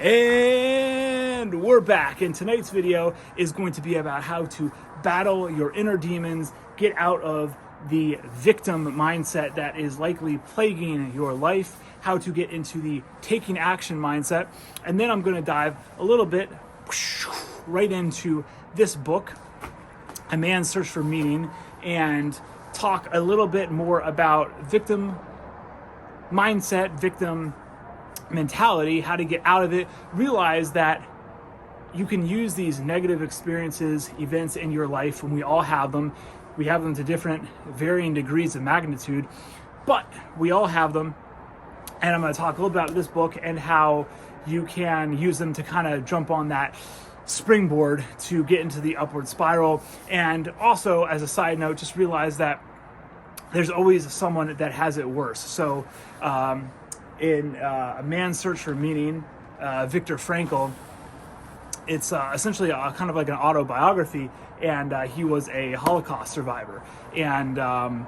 And we're back, and tonight's video is going to be about how to battle your inner demons, get out of the victim mindset that is likely plaguing your life, how to get into the taking action mindset, and then I'm going to dive a little bit right into this book, A Man's Search for Meaning, and talk a little bit more about victim mindset, victim mentality, how to get out of it, realize that you can use these negative experiences, events in your life, and we all have them. We have them to different varying degrees of magnitude, but we all have them. And I'm going to talk a little about this book and how you can use them to kind of jump on that springboard to get into the upward spiral. And also, as a side note, just realize that there's always someone that has it worse. So in A Man's Search for Meaning, Viktor Frankl, it's essentially kind of like an autobiography, and he was a Holocaust survivor. And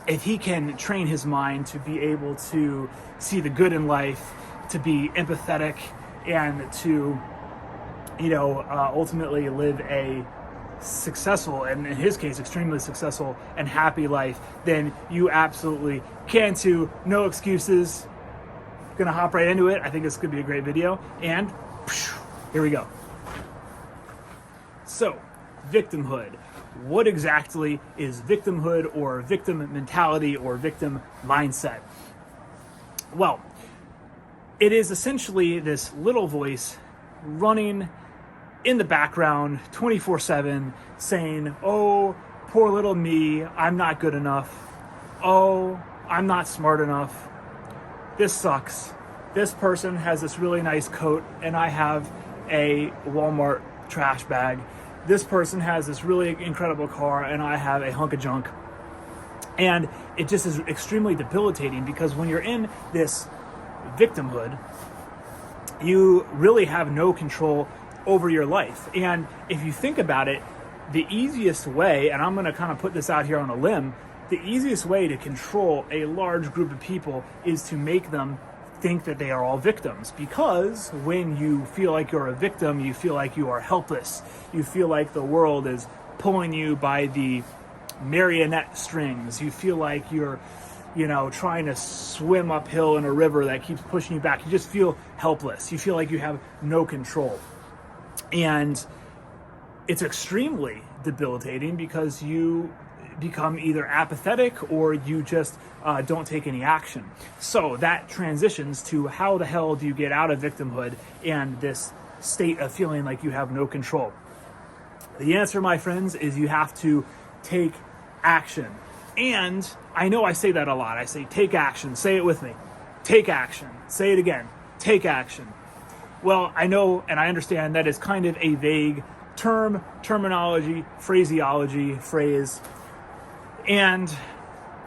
if he can train his mind to be able to see the good in life, to be empathetic, and to, ultimately live a successful, and in his case, extremely successful and happy life, then you absolutely can too. No excuses. Gonna hop right into it. I think this could be a great video, and here we go. So, victimhood. What exactly is victimhood, or victim mentality, or victim mindset? Well, it is essentially this little voice running in the background 24/7 saying, "Oh, poor little me, I'm not good enough. Oh, I'm not smart enough. This sucks. This person has this really nice coat and I have a Walmart trash bag. This person has this really incredible car and I have a hunk of junk." And it just is extremely debilitating, because when you're in this victimhood, you really have no control over your life. And if you think about it, the easiest way, and I'm going to kind of put this out here on a limb, the easiest way to control a large group of people is to make them think that they are all victims. Because when you feel like you're a victim, you feel like you are helpless. You feel like the world is pulling you by the marionette strings. You feel like you're, trying to swim uphill in a river that keeps pushing you back. You just feel helpless. You feel like you have no control. And it's extremely debilitating, because you become either apathetic or you just don't take any action. So that transitions to, how the hell do you get out of victimhood and this state of feeling like you have no control? The answer, my friends, is you have to take action. And I know I say that a lot. I say take action. Say it with me. Take action. Say it again. Take action. Well, I know and I understand that is kind of a vague term, terminology, phraseology, phrase. And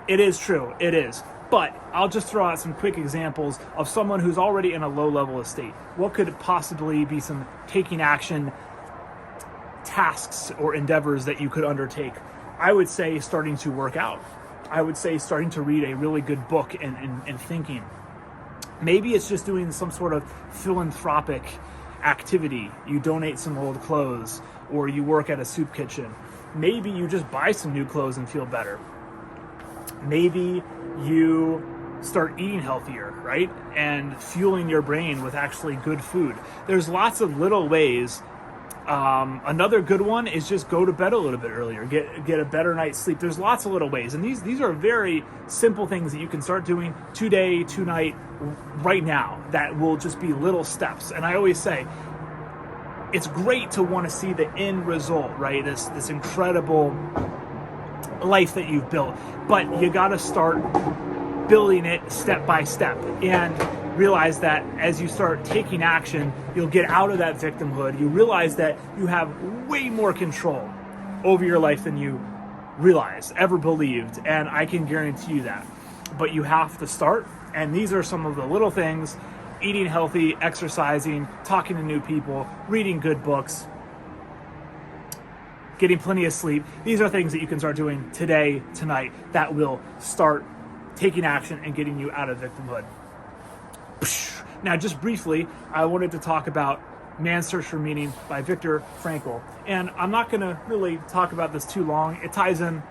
it is true. It is. But I'll just throw out some quick examples of someone who's already in a low level of state. What could possibly be some taking action tasks or endeavors that you could undertake? I would say starting to work out. I would say starting to read a really good book and thinking. Maybe it's just doing some sort of philanthropic activity. You donate some old clothes, or you work at a soup kitchen. Maybe you just buy some new clothes and feel better. Maybe you start eating healthier, right? And fueling your brain with actually good food. There's lots of little ways. Another good one is just go to bed a little bit earlier, get a better night's sleep. There's lots of little ways, and these are very simple things that you can start doing today, tonight, right now, that will just be little steps. And I always say, it's great to want to see the end result, right? This incredible life that you've built, but you got to start building it step by step, and realize that as you start taking action, you'll get out of that victimhood. You realize that you have way more control over your life than you realized, ever believed, and I can guarantee you that. But you have to start, and these are some of the little things: eating healthy, exercising, talking to new people, reading good books, getting plenty of sleep. These are things that you can start doing today, tonight, that will start taking action and getting you out of victimhood. Now, just briefly, I wanted to talk about Man's Search for Meaning by Viktor Frankl. And I'm not going to really talk about this too long. It ties in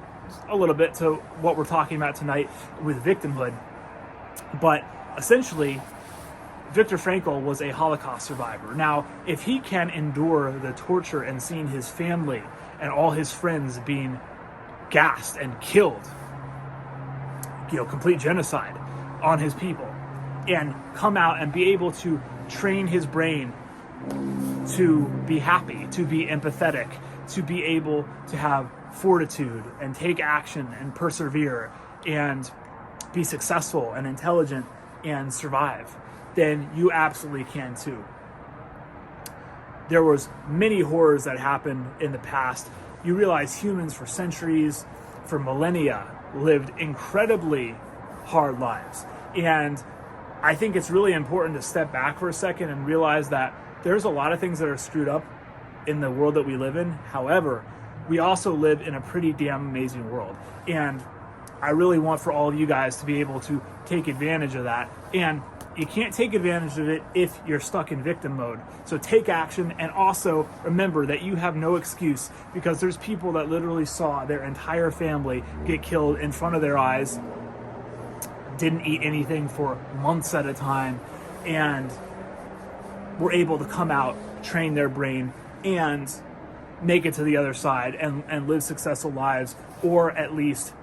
a little bit to what we're talking about tonight with victimhood. But essentially, Viktor Frankl was a Holocaust survivor. Now, if he can endure the torture and seeing his family and all his friends being gassed and killed, complete genocide on his people, and come out and be able to train his brain to be happy, to be empathetic, to be able to have fortitude and take action and persevere and be successful and intelligent and survive, then you absolutely can too. There was many horrors that happened in the past. You realize humans for centuries, for millennia, lived incredibly hard lives. And I think it's really important to step back for a second and realize that there's a lot of things that are screwed up in the world that we live in. However, we also live in a pretty damn amazing world. And I really want for all of you guys to be able to take advantage of that. And you can't take advantage of it if you're stuck in victim mode. So take action, and also remember that you have no excuse, because there's people that literally saw their entire family get killed in front of their eyes, didn't eat anything for months at a time, and were able to come out, train their brain, and make it to the other side and live successful lives, or at least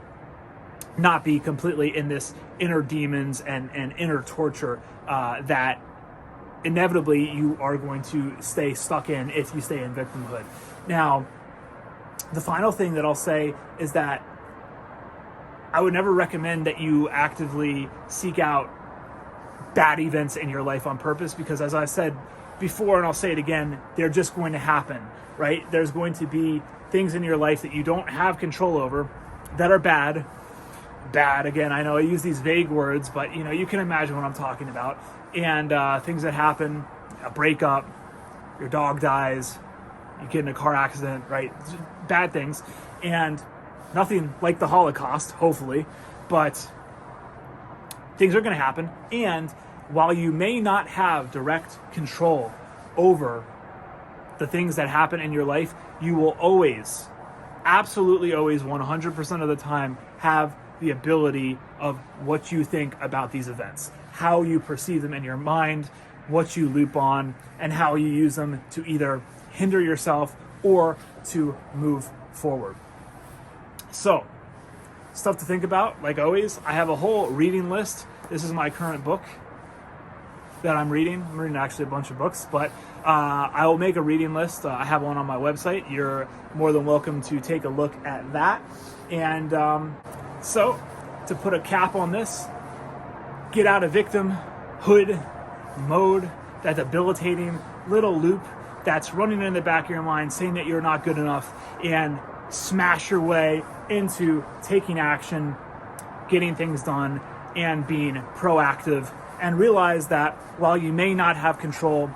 not be completely in this inner demons and inner torture that inevitably you are going to stay stuck in if you stay in victimhood. Now, the final thing that I'll say is that I would never recommend that you actively seek out bad events in your life on purpose, because as I said before, and I'll say it again, they're just going to happen, right? There's going to be things in your life that you don't have control over that are bad. Again, I know I use these vague words, but you can imagine what I'm talking about. And things that happen, a breakup, your dog dies, you get in a car accident, right? Bad things. And nothing like the Holocaust, hopefully, but things are going to happen. And while you may not have direct control over the things that happen in your life, you will always, absolutely always, 100% of the time, have the ability of what you think about these events, how you perceive them in your mind, what you loop on, and how you use them to either hinder yourself or to move forward. So, stuff to think about. Like always, I have a whole reading list. This is my current book that I'm reading. I'm reading actually a bunch of books, but I will make a reading list. I have one on my website. You're more than welcome to take a look at that. And so, to put a cap on this, get out of victimhood mode, that debilitating little loop that's running in the back of your mind saying that you're not good enough, and smash your way into taking action, getting things done, and being proactive. And realize that while you may not have control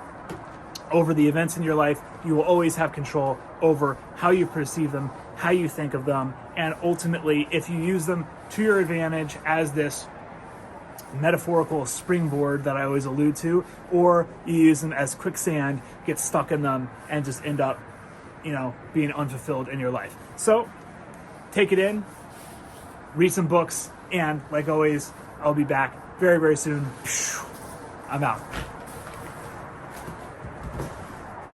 over the events in your life, you will always have control over how you perceive them, how you think of them, and ultimately, if you use them to your advantage as this metaphorical springboard that I always allude to, or you use them as quicksand, get stuck in them, and just end up, being unfulfilled in your life. So, take it in, read some books, and like always, I'll be back very, very soon. I'm out.